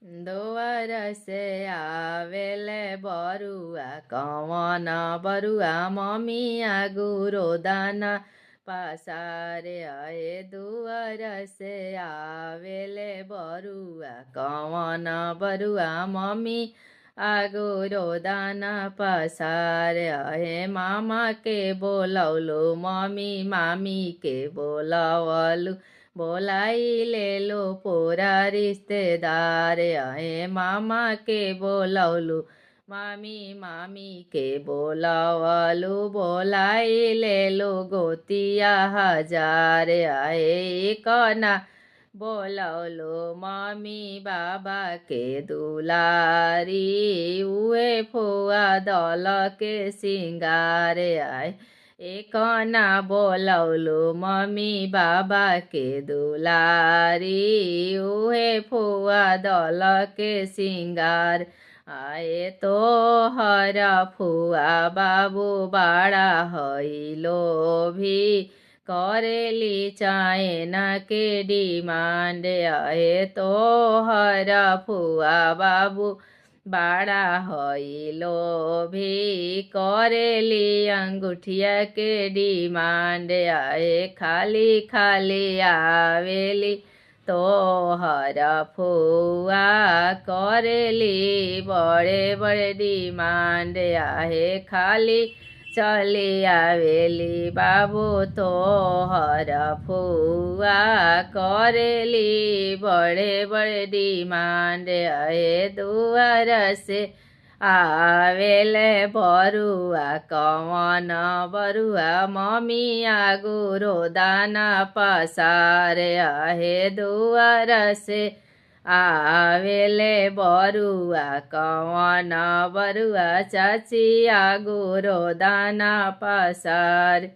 दुआर से आवेले बरुआ कवन बरुआ मम्मिया गुरो दाना पसारे आए दुआर से आवेले बरुआ कवन बरुआ मम्मी आगुरो दाना पसारे आए मामा के बोलौलू मम्मी मामी के बोलवलू बोलाई ले लो पोरा रिश्तेदार आए मामा के बोलौलू मामी मामी के बोलवलू बोलाई ले लो गोतिया हजार आए कना बोलौलू मम्मी बाबा के दुलारी उए फुआ दल के सिंगार आए एकना बोलौलू मम्मी बाबा के दुलारी उहे फुआ दल के सिंगार आए तो हर फुआ बाबू बाड़ा हईलो भी करेली चाइना के डिमांड आए तो हर फुआ बाबू बाड़ा हईलो भी करेली अंगूठिया के डिमांड आए खाली खाली आवेली तो हर फुआ करेली बड़े बड़े डिमांड आए खाली चली आवेली बाबू तो हर फुआ करेली बड़े बड़े डिमांड आए दुआर से आवेले बरुआ कवन बरुआ मम्मी आगुरो दाना पसार आहे दुआर से आवेले बरुआ कवन बरुआ चाची आगुरो दाना पसार।